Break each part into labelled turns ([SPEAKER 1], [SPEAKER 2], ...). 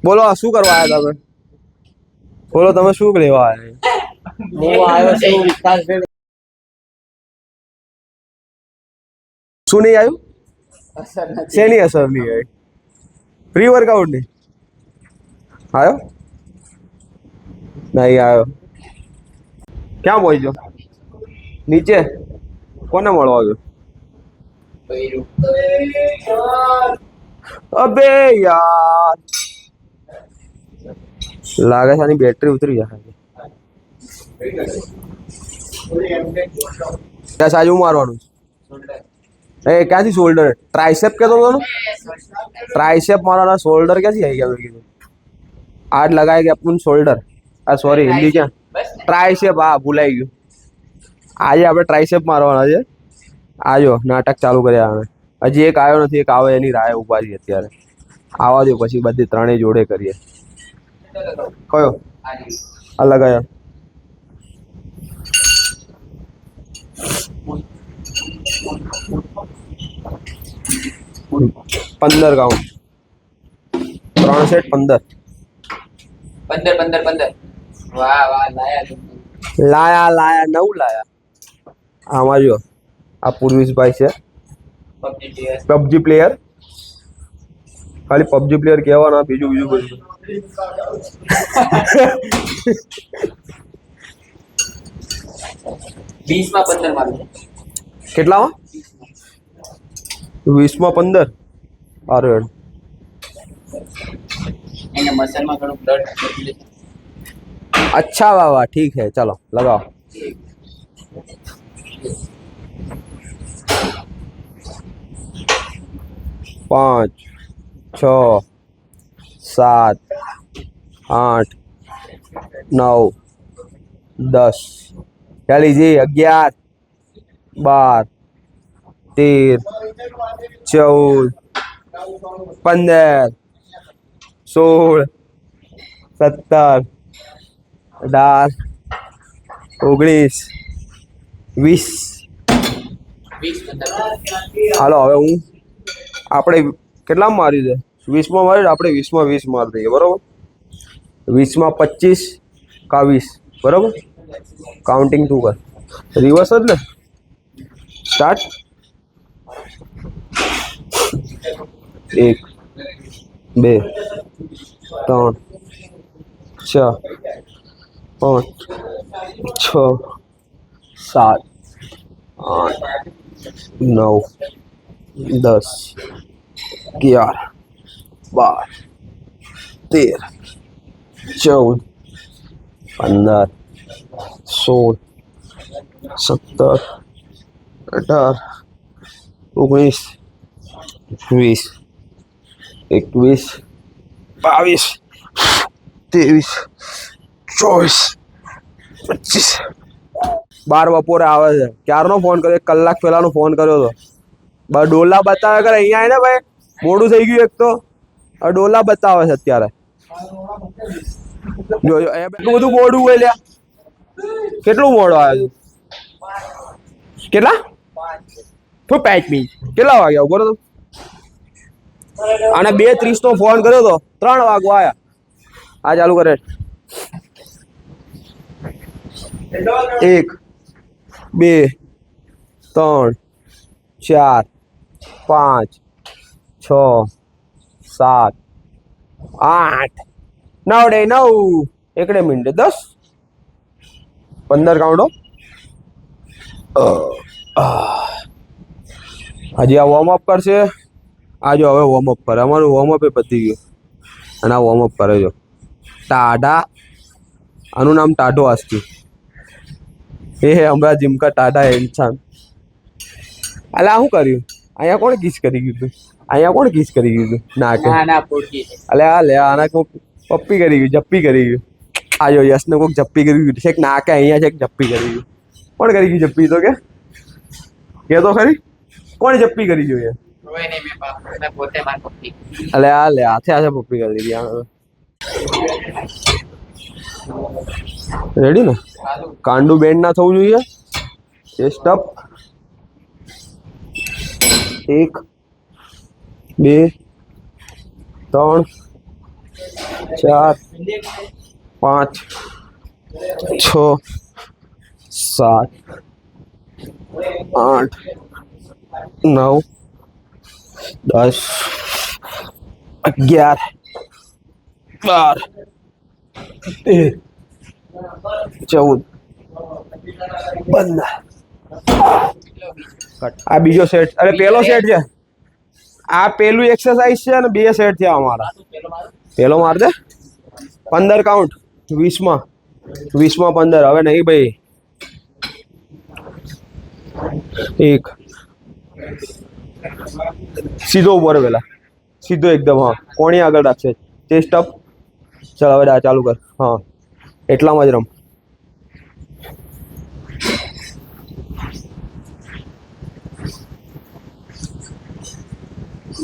[SPEAKER 1] બોલો શું કરવા આવ્યા તમે? બોલો તમે શું લેવા આવ્યા?
[SPEAKER 2] હું આવ્યો છું વિકાસભાઈ.
[SPEAKER 1] શું નહીં આવ્યું?
[SPEAKER 2] અસર નથી.
[SPEAKER 1] શેની અસર નહીં આવી? પ્રી વર્કઆઉટ નહીં આવ્યો? નહીં આવ્યો. ક્યાં પહોંચ્યો? નીચે કોને મળવા આવ્યો? અબે યાર લાગે છે આની બેટરી ઉતરી જશે. ત્યાં સાજુ મારવાનું એ ક્યાંથી શોલ્ડર ટ્રાઇસેપ કેતો હતો ને? ટ્રાઇસેપ મારવાના શોલ્ડર ક્યાંથી આવી ગયા? મેં કીધું આજ લગાય કે આપણું શોલ્ડર. આ સોરી હિન્દી ક્યાં? ટ્રાઇસેપ. હા ભૂલાઈ ગયું. આજે આપણે ટ્રાઇસેપ મારવાના છે. આજો નાટક ચાલુ કર્યા અમે. હજી એક આવ્યો નથી. એક આવે એની રાહ ઉભા છે અત્યારે. આવા દો પછી બધી ત્રણેય જોડે કરીએ. કયો અલગ આવ્યો? 15 કાઉન્ટ. 3 સેટ 15.
[SPEAKER 2] 15. વાહ વાહ
[SPEAKER 1] લાયા 9 લાયા. આમાં જો આ પૂર્વીશભાઈ છે પબજી પ્લેયર. ખાલી પબજી પ્લેયર કહેવાના, બીજું બધું
[SPEAKER 2] 20 માં 15 મારું.
[SPEAKER 1] કેટલામાં? 20 માં 15. અરે
[SPEAKER 2] એને મસલમાં થોડું બ્લડ સર્ક્યુલેશન.
[SPEAKER 1] अच्छा बाबा ठीक है चलो लगाओ. 5 6 7 8 9 10. क्या लीजिए? 11 12 13 14 15 16 17 18 19 20. હાલો હવે હું આપણે કેટલામાં માર્યું છે? 20માં માર્યું. આપણે 20માં 20 મારી દઈએ બરોબર. 20માં 25 કા 20 બરોબર. કાઉન્ટિંગ તું કર. રિવર્સ જ ને. સ્ટાર્ટ. 1 2 3 4 5 6 7 8 9 10 11 12 13 14 15 16 17 18 19 20 21 22 23 24 25. 12 બપોરે આવે છે. ક્યારનો ફોન કર્યો? 1 કલાક પહેલાનો ફોન કર્યો હતો. ડોલા બતાવે કરે અહીંયા ને ભાઈ. મોડું થઈ ગયું એક તો. ડોલા બતાવે છે અત્યારે. જો એટલું બધું મોડું હોય લ્યા. કેટલું મોડું આવ્યું? કેટલા? 5 મિનિટ. કેટલા વાગ્યા ઉપર તો? અને 2:30 નો ફોન કર્યો હતો. 3 વાગવા આવ્યા. આ ચાલુ કરે. 1 2 3 4 5 6 7 8 9 9 એકડે મિનિટે 10 15 કાઉન્ટો. હજી આ વોર્મઅપ કરશે. આ જો હવે વોર્મઅપ કરે. અમારું વોર્મઅપ એ પતી ગયું અને આ વોર્મઅપ કરે જો. ટાઢા. આનું નામ ટાઢો આસ્તી. એ હમણાં જીમ કા ટાઢા ઇન્સાન. અલા શું કર્યું? અહીંયા કોણ કિસ કરી ગયું તું? અહીંયા કોણ કિસ કરી ગયું તું?
[SPEAKER 2] ના પોટકી.
[SPEAKER 1] અલે આ લે આના કોક પપ્પી કરી ગયું, જપ્પી કરી ગયું. આ જો યશને કોક જપ્પી કરી ગયું. છેક નાકે અહીંયા છેક જપ્પી કરી ગયું. કોણ કરી ગયું જપ્પી? તો કે તો ખરી કોણ જપ્પી કરી જોઈએ? અલે આ લે હાથે પપ્પી કરી દીધી. રેડી ને? કાંડુ બેન્ડ ના થવું જોઈએ. Chest up. 1 2 3 4 5 6 7 8 9 10 11 12 13 14 15 આ બીજો સેટ અરે પેલો સેટ છે આ પેલું એક્સરસાઇઝ છે અને બે સેટ થયા અમારા પેલો માર દે 15 કાઉન્ટ 20 માં 15 હવે નહીં ભાઈ એક સીધો ઉપર પેલા સીધો એકદમ હા કોણી આગળ રાખશે ચેસ્ટ અપ ચાલ હવે ચાલુ કર હા એટલામાં જ રમ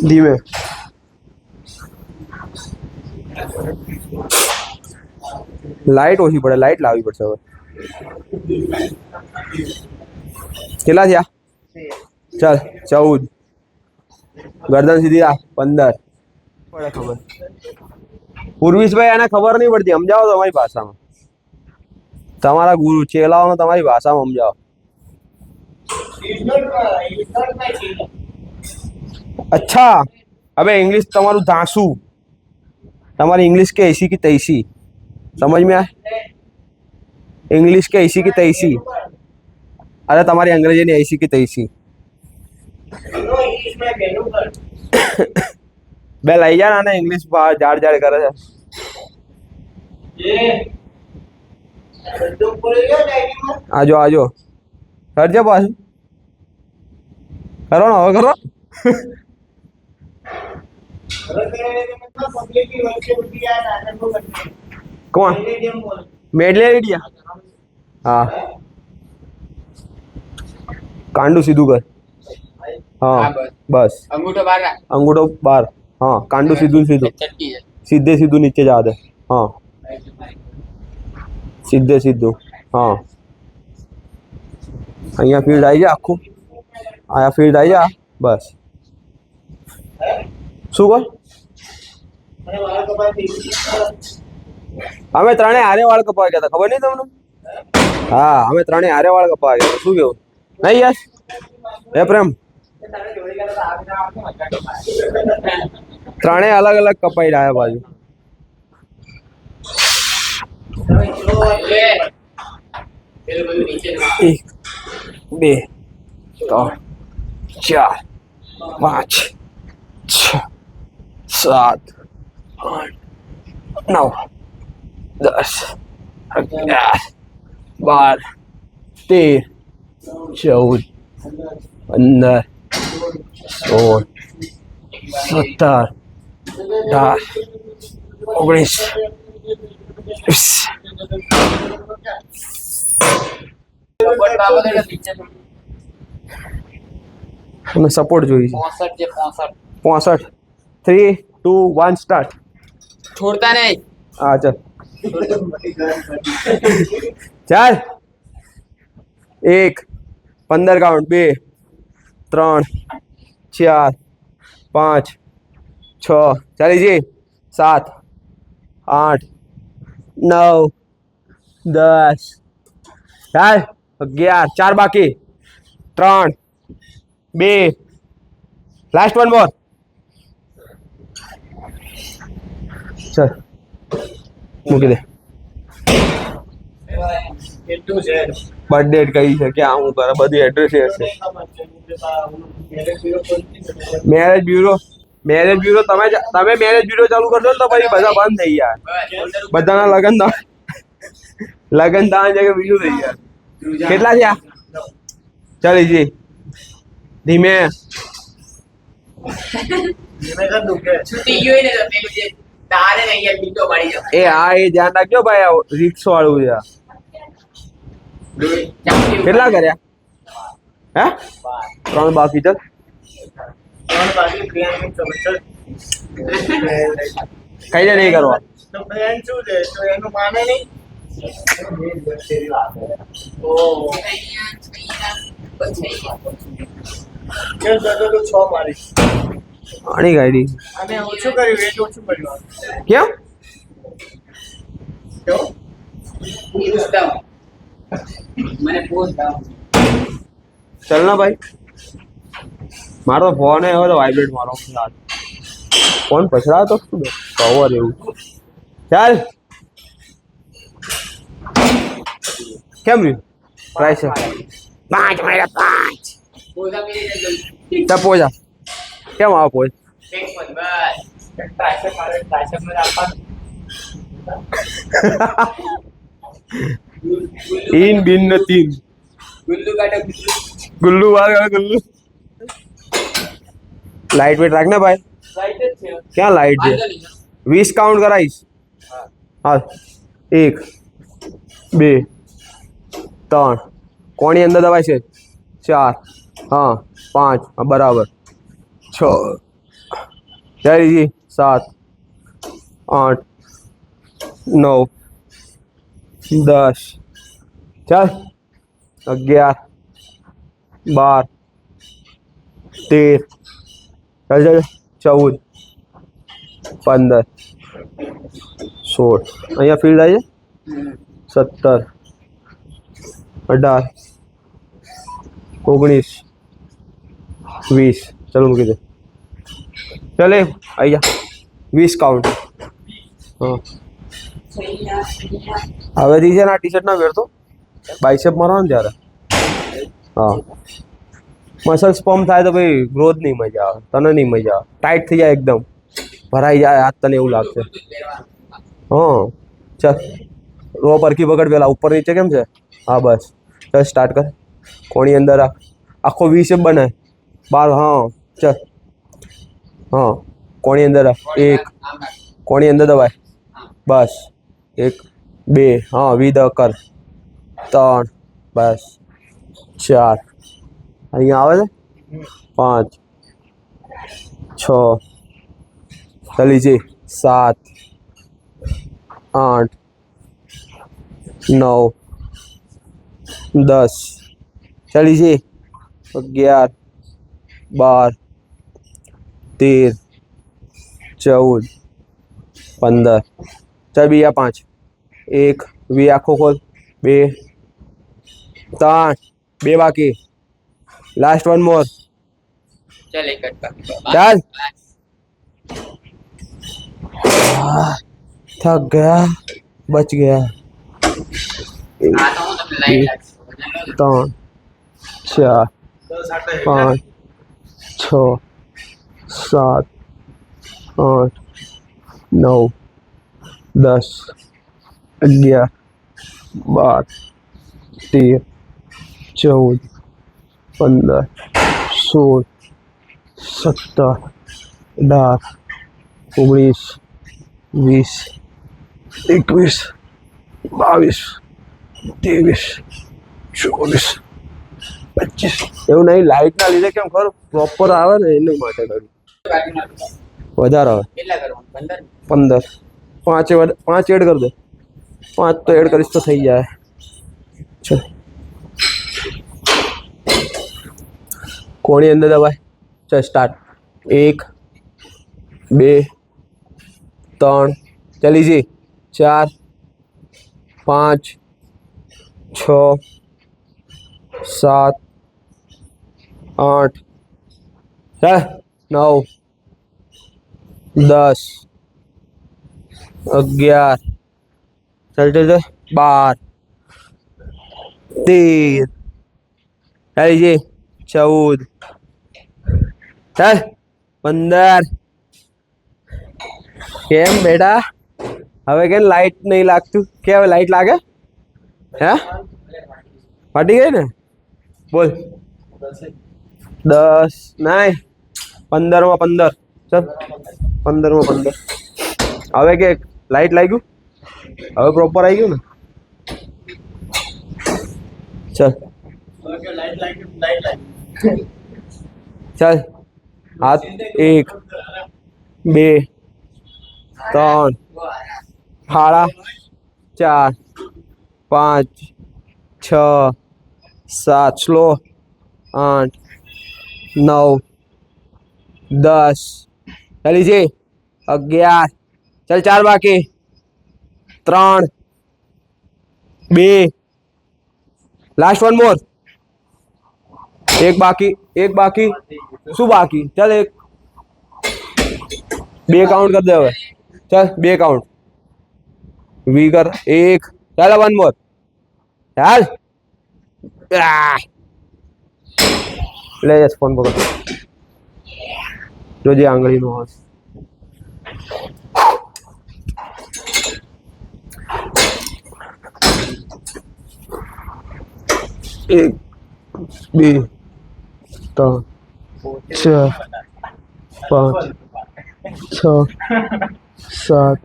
[SPEAKER 1] ધીમે લાઈટ ઓછી પડે લાઈટ લાવવી પડશે હવે કેટલા થયા ચાલ 14 ગરદન સીધી આ 15 પડે ખબર પૂર્વીશભાઈ આને ખબર નહીં પડતી સમજાવો તમારી ભાષામાં તમારા ગુરુ ચેલાઓને તમારી ભાષામાં સમજાવો अच्छा अबे इंग्लिश तुम्हारू धांसू तुम्हारी इंग्लिश के ऐसी की तैसी समझ में आए इंग्लिश के ऐसी की तैसी अरे तुम्हारी अंग्रेजी ने ऐसी की तैसी बे लई जा ना इंग्लिश जाड़ जाड़ करे आजो आजो कर जा पास करो ना हो करो कौन मेडलेरिया हाँ कांडू सीधू कर हाँ बस अंगूठो बार हाँ कांडू सीधू सीधू सीधे सीधू नीचे जा दे हाँ सीधे सीधू हाँ अहियाँ फील्ड आई जा आखू आया फील्ड आई जा बस શું કર અમે ત્રણે હારે વાળ કપાવા ગયા હતા ખબર નહીં તમને હા અમે ત્રણે હારે વાળ કપાવા ગયા શું કેવું નહીં યસ હે પ્રેમ ત્રણે અલગ અલગ કપાઈ રહ્યા બાજુ એક બે ત્રણ ચાર 5 6 7 8 9 10 11 12 13 14 15 16 17 18 19 हमें सपोर्ट जो 65 3 2 1 स्टार्ट
[SPEAKER 2] छोड़ता नहीं
[SPEAKER 1] हाँ चल चल 1 15 काउंट 2 3 4 5 6 चली जी 7 8 9 10 चल 11 4 बाकी 3 2 लास्ट वन मोर चल મૂકી દે બર્થડે કઈ છે ક્યાં હું કરે બધી એડ્રેસ છે મેરેજ બ્યુરો તમે મેરેજ બ્યુરો ચાલુ કરશો તો પછી બધા બંધ થઈ ગયા બધાના લગન દાન જગ્યાએ બીજું થઈ ગયા કેટલા થયા ચાલ જી ધીમે
[SPEAKER 2] છૂટી ગયો ને તો પેલું જે તારે અહીંયા બીટો મારી જાવ
[SPEAKER 1] એ હા એ ધ્યાન રાખજો ભાઈ રિક્સ વાળું છે કેટલા કર્યા હે 3 બાકી ચાલ
[SPEAKER 3] 3 બાકી પ્રિયાંક સમજ
[SPEAKER 1] કઈ ને નહીં કરવા
[SPEAKER 3] તો પ્રિયાંક શું છે તો એનું માને નહીં ઓ
[SPEAKER 2] પછી
[SPEAKER 3] કે તો 6 મારી
[SPEAKER 1] આની ગાડી
[SPEAKER 3] અને ઓછું કર્યું વેટ ઓછું કર્યું
[SPEAKER 1] કેમ
[SPEAKER 3] કેવું
[SPEAKER 2] પૂછતા હું. મને પૂછતા હું.
[SPEAKER 1] ચલ ના ભાઈ મારો ફોન હવે તો વાઇબ્રેટ મારો ફોન પછડા તો શું કવર એવું ચાલ કેમ રહ્યું પ્રાઇસ 5 મારા 5
[SPEAKER 2] પૂછતા પી રીતે જલ્દી.
[SPEAKER 1] ચા પોજા કેમ આવો પોજ
[SPEAKER 2] એક પણ બસ. ટ્રાયસેપ મારે ટ્રાયસેપ મને આપવાનું.
[SPEAKER 1] ઈન બિન ને તીન
[SPEAKER 2] ગુલ્લુ કાઢો ગુલ્લુ.
[SPEAKER 1] ગુલ્લુ વાળ ગુલ્લુ લાઈટ વેટ રાખ ને ભાઈ
[SPEAKER 2] રાઈટ જ છે.
[SPEAKER 1] ક્યાં લાઈટ છે
[SPEAKER 2] વાંધો નહીં.
[SPEAKER 1] 20 કાઉન્ટ કરાઈશ હા 1 2 3 કોણી અંદર દબાય છે 4 હા 5 હા બરાબર 6 જયજી 7 8 9 10 ચાલ 11 12 13 ચાલ ચાલ 14 15 16 અહીંયા ફીલ્ડ આવી છે 17 18 19 20 ચલો મૂકી દે ચાલે આવી જા 20 કાઉન્ટ હા હવેથી છે ને આ ટી શર્ટ ના પહેરતો બાઇસેપ મારવાનો ને ત્યારે હા મસલ્સ પમ્પ થાય તો ભાઈ ગ્રોથ નહીં મજા આવે તને નહીં મજા આવે ટાઈટ થઈ જાય એકદમ ભરાઈ જાય હાથ તને એવું લાગશે હા ચાલ રો પરખી પકડ પેલા ઉપર નીચે કેમ છે હા બસ ચાલ સ્ટાર્ટ કર કોણી અંદર રાખ આખો વી શેપ બનાય બાર હા ચાલ હા કોણી અંદર રાખ એક કોણી અંદર દબાય બસ 1 2 હા વી ધ કર 3 બસ 4 અહીંયા આવે છે 5 6 ચાલી છે 7 8 9 10 ચાલી છે 11 12 13 14 15 ચાલ બીજા 5 1 વી આખો ખોલ 2 3 2 બાકી લાસ્ટ વન મોર
[SPEAKER 2] ચાલ એક જ બાકી.
[SPEAKER 1] ચાલ थक गया बच गया
[SPEAKER 2] આ તો હું તમને લાઈટ લાગશે.
[SPEAKER 1] ત્રણ ચાર 5 6 7 8 9 10 11 12 13 14 15 16 17 18 19 20 21 22 23 24 25 એવું નહીં લાઈટ ના લીધે કેમ ખબર પ્રોપર આવે ને એની માટે કર્યું
[SPEAKER 2] બાકી ના.
[SPEAKER 1] વધારે આવે
[SPEAKER 2] કેટલા કરવાનું 15?
[SPEAKER 1] 15 પાંચ એડ કરી દે 5 તો એડ કરીશ તો થઈ જાય ચલ કોણી અંદર દબાય ચલ સ્ટાર્ટ 1 2 3 ચાલી જી 4 5 6 7 8 ચાલ 9 10 11 ચાલ ચાલ 12 13 ચાલી જી 14 ચાલ 15 કેમ બેટા હવે કેમ લાઈટ નહીં લાગતું કે હવે લાઈટ લાગે હે ફાટી ગઈ ને બોલ 10 નહીં 15 માં 15 ચલ 15 માં 15 હવે કે લાઈટ લાગ્યું હવે પ્રોપર આવી ગયું ને ચલ ચાલ હાથ 1 2 3 સાડા 4 5 6 7 સ્લો 8 9 10 ચાલી છે 11 ચાલ 4 બાકી 3 2 લાસ્ટ વન મોર એક બાકી શું બાકી ચાલ એક 2 કાઉન્ટ કર દે હવે ચાલ 2 કાઉન્ટ વી કર 1 ચાલ વન મોર ચાલ ले जा फोन पकड़ जो जी आंगली नो हाथ एक बे तो 4 5 6 7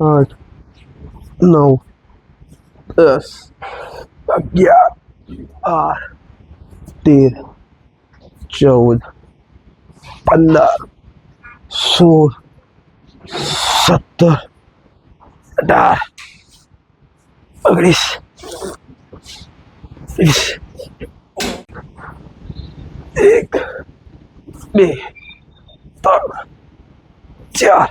[SPEAKER 1] 8 9 10 11 12 13 14 15 16 17 18 19 20 1 2 3 4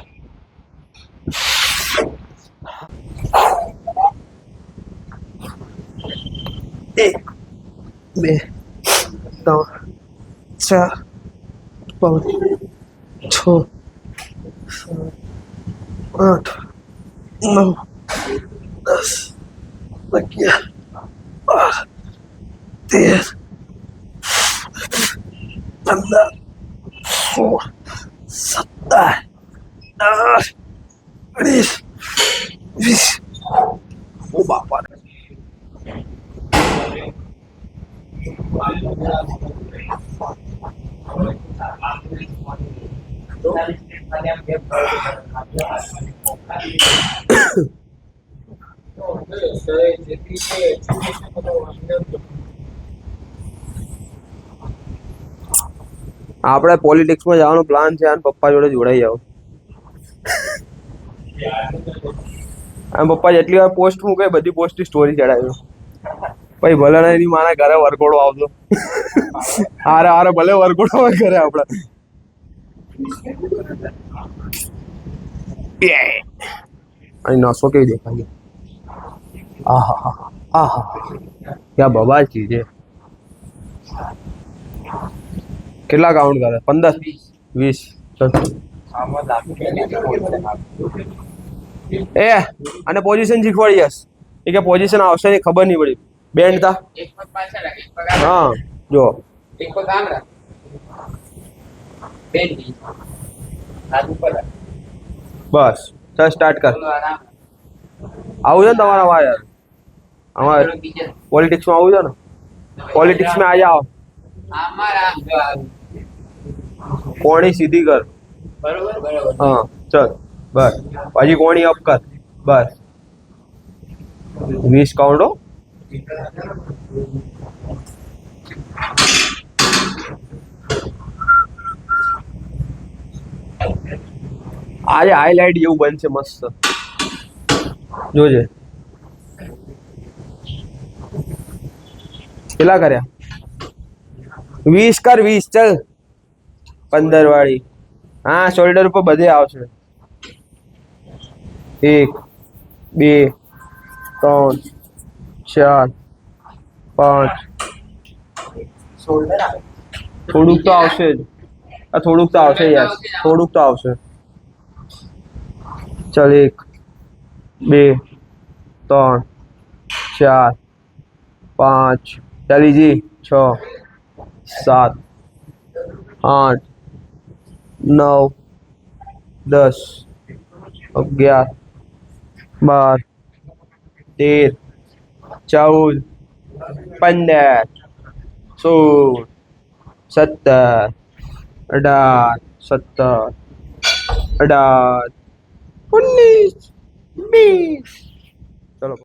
[SPEAKER 1] 1 2 3 4 5 6 7 8 9 10 11 12 13 15 16 17 18 19 20 Oh બાપા આપણે પોલિટિક્સ માં જવાનો પ્લાન છે અને પપ્પા જોડે જોડાઈ જાવ આમ પપ્પા જેટલી વાર પોસ્ટ મૂકે બધી પોસ્ટ સ્ટોરી ચડાવ્યો પછી ભલે ને એની મારા ઘરે વરઘોડો આવતો હારે હારે ભલે વરઘોડો હોય ઘરે આપડે અહીં નસો કેવી દેખાય આહા આહા ક્યાં બબાલ ચીજ છે કેટલા કાઉન્ટ કરે 15 20 એ અને પોઝિશન શીખવાડી જશ એ કે પોઝિશન આવશે ની ખબર નહીં પડી બેન્ડ તા
[SPEAKER 2] એક પગ પાછળ રાખ, એક પગ આગળ.
[SPEAKER 1] હા જો
[SPEAKER 2] એક પગ આમ રાખ. બેન ની. હાથ ઉપર રાખ.
[SPEAKER 1] બસ ચાલ સ્ટાર્ટ કર
[SPEAKER 2] બોલો આરામ.
[SPEAKER 1] આવું છે ને તમારા વાયર અમારે
[SPEAKER 2] બોલો બીજે.
[SPEAKER 1] પોલિટિક્સ માં આવું છે ને પોલિટિક્સ में आ जाओ
[SPEAKER 2] આમાં રામ જો આવું.
[SPEAKER 1] કોણી સીધી કર
[SPEAKER 2] બરોબર બરોબર.
[SPEAKER 1] હા ચલ બસ પછી કોણી અપ કર બસ 20 કાઉન્ટ હો આજે હાઈલાઇટ જેવું બનશે મસ્ત જોજે કેટલા કર્યા 20 કર 20 ચલ 15 વાળી હા શોલ્ડર ઉપર બધે આવશે 1 2 3 4 5
[SPEAKER 2] શોલ્ડર આવે.
[SPEAKER 1] થોડુંક તો આવશે જ આ થોડુંક તો આવશે યાર થોડુંક તો આવશે ચલ 1 2 3 4 5 ચાલી જી 6 7 8 9 10 11 12 13 14 15 16 17 18 17 18 19 20 ચલો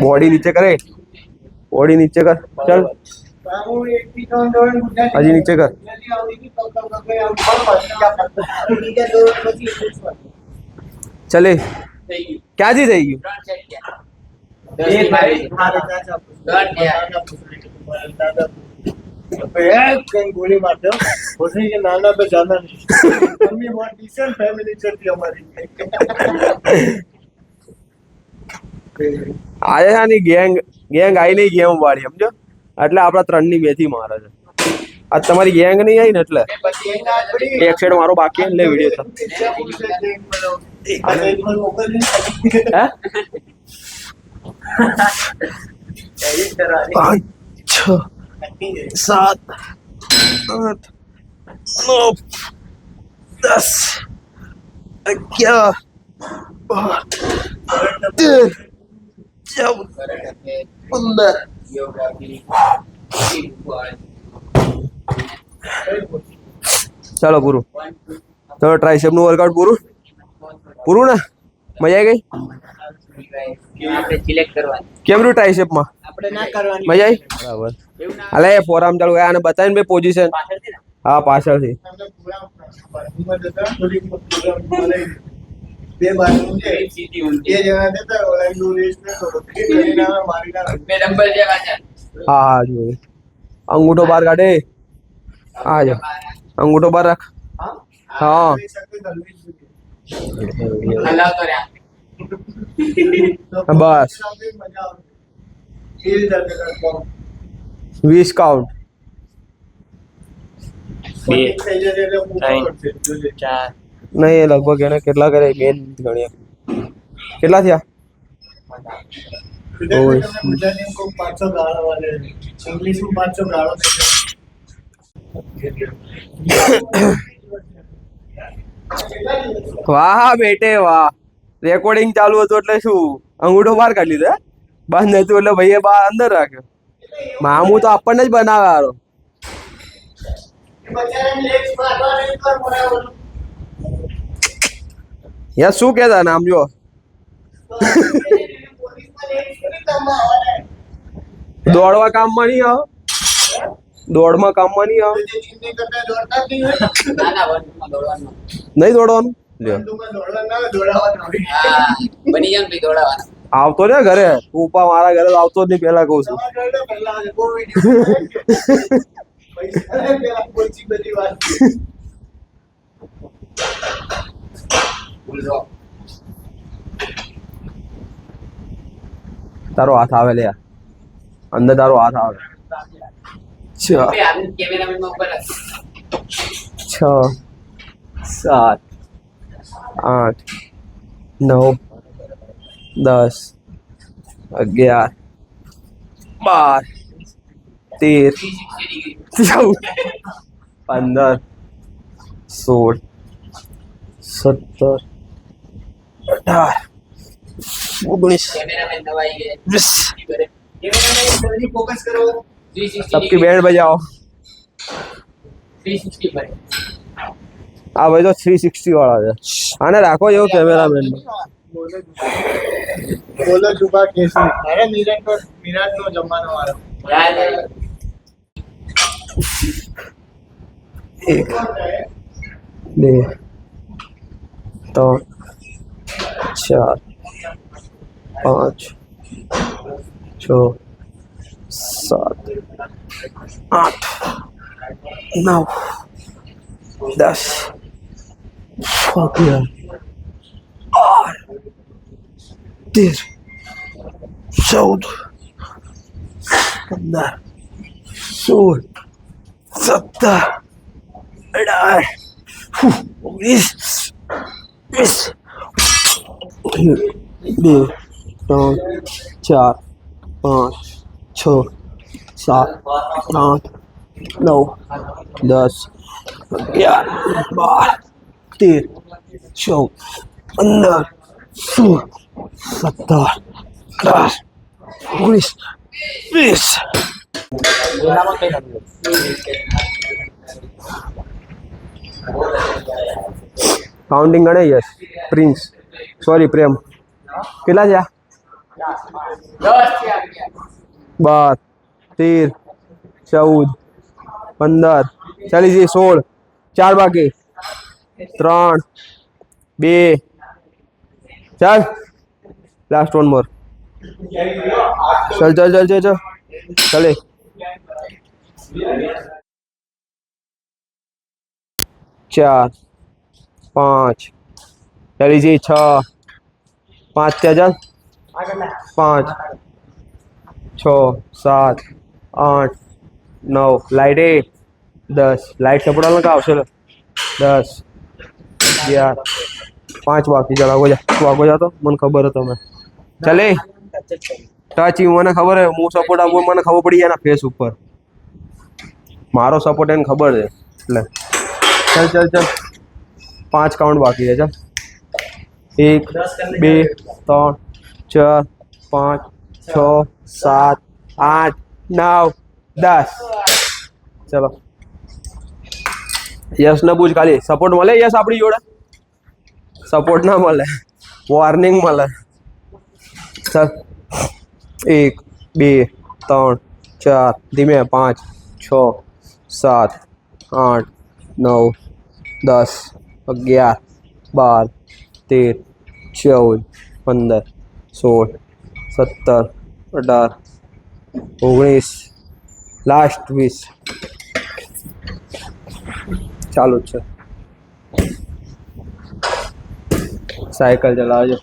[SPEAKER 1] બોડી નીચે કરે બોડી નીચે કર ચલ હજી નીચે કર ચલે
[SPEAKER 2] થઈ ગયું.
[SPEAKER 1] ક્યાંથી થઈ ગયું
[SPEAKER 2] 3 સેટ ગયા. 10 ની મારી. 3 ગયા.
[SPEAKER 3] कहीं गोली मारते हो बोलने के नाना पे जाना नहीं मम्मी बहुत डिसेंट फैमिली चलती हमारी
[SPEAKER 1] આજે છે ને ગેંગ આવી નહીં ગેમ વાળી સમજો એટલે આપડા 3 ની 2 થી મારે છે આ તમારી ગેંગ નહીં આવી ને એટલે એક સાઈડ મારો બાકી લે વિડિયો પાંચ છ 7 8 9 10 11 12 13 ચાલો પૂરું ચલો ટ્રાઇસેપ નું વર્કઆઉટ પૂરું ને મજા આવી ગઈ
[SPEAKER 2] આપણે સિલેક્ટ કરવાનું
[SPEAKER 1] કેમનું ટ્રાઇસેપ માં
[SPEAKER 3] આપણે ના કરવાની
[SPEAKER 1] મજા આવી બરાબર અલે ફોરઆર્મ ચાલુ આને બતાવીને ભાઈ પોઝિશન
[SPEAKER 2] પાછળથી ને
[SPEAKER 1] હા પાછળથી
[SPEAKER 3] આપણે પૂરા બાજુમાં જતા થોડી પૂરા મળે બે બાજુ છે
[SPEAKER 2] સીધી ઊંધી
[SPEAKER 3] એ જણા દેતા ઓલા નું રેસ ને થોડો કે કરીને મારી ના
[SPEAKER 2] બે ડમ્બલ જે પાછળ
[SPEAKER 1] હા હા જો અંગૂઠો બહાર કાઢે હા જો અંગૂઠો બહાર રાખ હા
[SPEAKER 2] હલાવતો રે
[SPEAKER 1] બસ
[SPEAKER 3] મજા આવે એ રીતે કરતો
[SPEAKER 1] 20 કાઉન્ટ
[SPEAKER 2] બે,
[SPEAKER 3] થઈ જાય એટલે હું
[SPEAKER 2] ત્રણ,
[SPEAKER 3] કરશે જોજે
[SPEAKER 2] 4
[SPEAKER 1] નહીં એ લગભગ એને કેટલા કરે બેન ગણ્યા કેટલા થયા ઓય.
[SPEAKER 3] ગુજરાતી को 500 गाड़ा वाले इंग्लिश में 500 गाड़ा
[SPEAKER 1] વાહ બેટે વાહ રેકોર્ડિંગ ચાલુ હતું એટલે શું અંગૂઠો બહાર કાઢી લીધો બસ નતું એટલે ભાઈએ બહાર અંદર રાખ્યો મામું તો આપણને જ બનાવે હારો યાર શું કહેતા નામ જો દોડવા કામમાં નહીં આવો દોડમાં કામમાં નહીં આવો
[SPEAKER 2] ના ના વનમાં દોડવાનું
[SPEAKER 1] નહીં દોડવાનું લ્યો
[SPEAKER 2] હા બની જાય ને પછી દોડાવવાનું
[SPEAKER 1] આવતો ને ઘરે તું ઉપા મારા ઘરે તો આવતો જ નહીં પેલા કહું છું
[SPEAKER 2] ફૂલ રોક
[SPEAKER 1] તારો હાથ આવે લે યાર. અંદર તારો હાથ આવે છ
[SPEAKER 2] બે હાથ કેમેરામેન માં ઉપર રાખ.
[SPEAKER 1] 6 7 8 9 10 11 12 13 14 15 16 17 18
[SPEAKER 2] કેમેરામેન નવાઈ ગયા
[SPEAKER 1] 20
[SPEAKER 2] કરે
[SPEAKER 3] કેમેરામેન જલ્દી ફોકસ કરો
[SPEAKER 2] 360
[SPEAKER 1] सबकी बैंड बजाओ
[SPEAKER 2] 360 પર
[SPEAKER 1] આ ભાઈ તો 360 વાળા છે આને રાખો જેવો કેમેરામેન
[SPEAKER 3] બોલો જુબા કેસી અરે વિરાટ નો જમવાનો વાળો
[SPEAKER 2] યાર
[SPEAKER 1] એક બે ત્રણ ચાર પાંચ છ સાત આઠ નવ 10 11 13 14 15 16 17 18 19 20 2 3 4 5 6 7 8 9 10 11 12 13 14 15 16 17 18 19
[SPEAKER 2] બોલામાં કઈ નથી
[SPEAKER 1] કાઉન્ટિંગ ગણે યસ પ્રિન્સ સોરી પ્રેમ કેટલા થયા
[SPEAKER 2] 10 થી આવી ગયા
[SPEAKER 1] 12 13 14 15 ચાલી જઈએ 16 4 બાકી 3 2 ચાલ લાસ્ટ વન મોર ચલ ચલ ચલ ચલ ચલ ચલે ચાર પાંચ ચાલી જી 6 5 ત્યાં ચાલ 5 6 7 8 9 લાઈટ 10 લાઈટ સપોર્ટ કા આવશે 10 11 5 બાકી ચાલ આગો જા તો મને ખબર હતો મેં ચાલે ટચ મને ખબર હે હું સપોર્ટ આપું મને ખબર પડી જાય એના ફેસ ઉપર મારો સપોર્ટ એને ખબર છે એટલે चल चल चल 5 काउंट बाकी है चल 1 2 3 4 5 6 7 8 9 10 चलो यस ने पूछ खाली सपोर्ट મળે यस આપણી જોડે सपोर्ट ના મળે વોર્નિંગ મળે चल 1 2 3 4 ધીમે 5 6 7 8 9 10 11 12 13 14 15 16 17 18 19 લાસ્ટ 20 ચાલુ જ છે સાયકલ ચલાવજો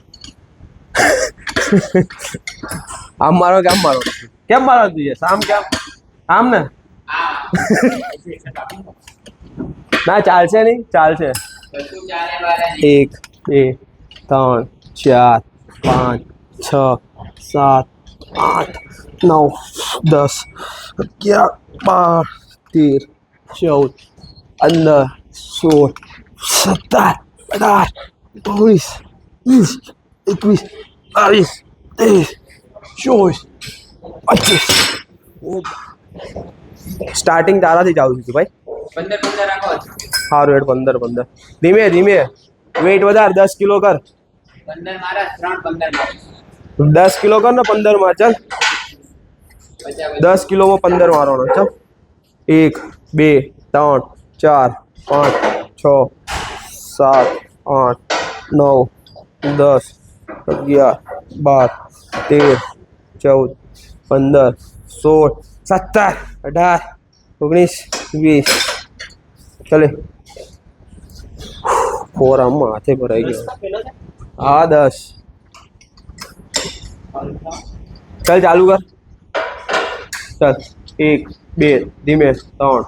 [SPEAKER 1] આમ મારો કેમ મારો જોઈએ આમ કેમ આમ ને ના ચાલશે નહીં ચાલશે 1 2 3 4 5 6 7 8 9 10 11 12 13 14 15 16 17 18 19 20 21 સ્ટાર્ટિંગ તારાથી ચાલુ છું ભાઈ
[SPEAKER 2] 15 રાખો
[SPEAKER 1] સારું હેડ 15 ધીમે ધીમે વેઇટ વધાર 10 કિલો કર
[SPEAKER 2] 15 મારા 3 15 મારા
[SPEAKER 1] 10 કિલો કર ને 15 માં ચાલ 10 કિલોમાં 15 મારવાનો ચાલ 1 2 3 4 5 6 7 8 9 10 11 12 13 14 15 16 17 18 19 20 चले फोरम में हाथे भराई गयो हाँ 10 चल चालू कर चल 1 2 धीमे 3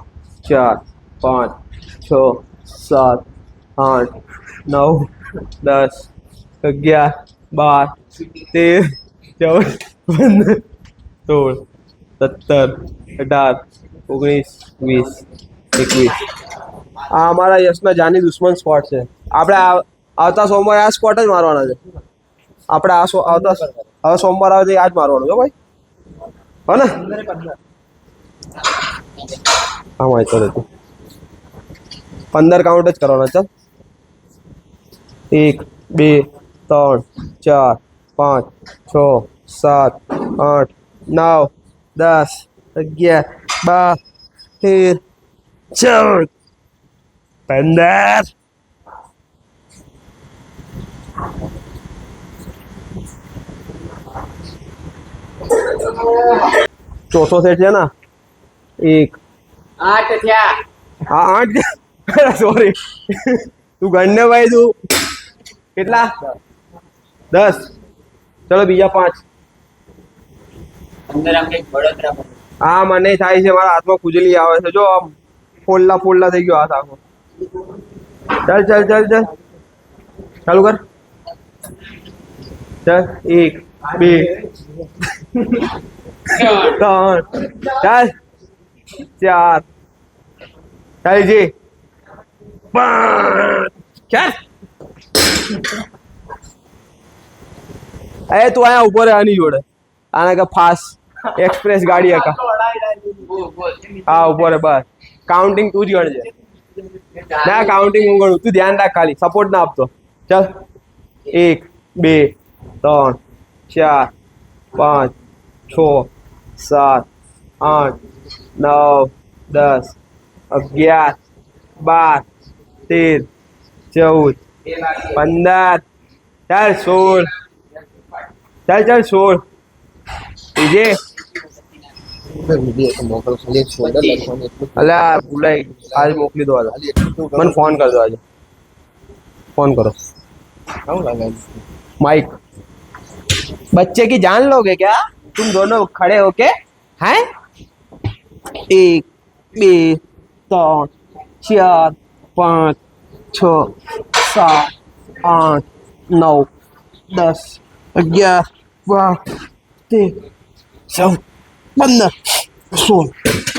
[SPEAKER 1] 4 5 6 7 8 9 10 11 12 13 14 15 16 17 18 19 20 21 આ અમારા યશના જાની દુશ્મન સ્પોટ છે આપણે આવતા સોમવારે આ સ્પોટ જ મારવાના છે આપણે આવતા હવે સોમવાર આવે તો આ જ મારવાનું છે ભાઈ હો ને હા ભાઈ ચાલો તું 15 કાઉન્ટ જ કરવાના ચાલ 1 2 3 4 5 6 7 8 9 10 11 12 13 14 15 ચોથો સેટ છે ને 1
[SPEAKER 2] 8 થયા
[SPEAKER 1] હા 8 સોરી તું ગણને ભાઈ તું કેટલા 10 ચલો બીજા 5
[SPEAKER 2] અંદર આપણે બળતરા
[SPEAKER 1] હા મને થાય છે મારા હાથમાં ખુજલી આવે છે જો આમ ફોલ્લા થઈ ગયો હાથ આખો ચાલ ચાલુ કર ચાલ 1 2 3 ચાલ 4 ચાલ જી 5 ચાલ એ તું અહીંયા ઉભો રહે આની જોડે આના કે ફાસ્ટ એક્સપ્રેસ ગાડી હતા હા ઉભો રે બસ કાઉન્ટિંગ તું જ ગણજે ના કાઉન્ટિંગ હું ગણું તું ધ્યાન રાખ ખાલી સપોર્ટ ના આપતો ચાલ 1 2 3 4 5 6 7 8 9 10 11 12 13 14 15 ચાલ 16 ચાલ 16 બીજે
[SPEAKER 4] વિડીયો તો મોકલો ખાલી એક શોલ્ડર લખવાનું એટલું
[SPEAKER 1] અલ્યા ભૂલાઈ આજ મોકલી દો આજે
[SPEAKER 4] ખાલી એટલું
[SPEAKER 1] મને ફોન કરજો આજે फोन करो
[SPEAKER 4] કેવું લાગે
[SPEAKER 1] माइक बच्चे की जान लोगे क्या तुम दोनों खड़े होके हैं 1 2 3 4 5 6 7 8 9 10 11 12 13 14 15 16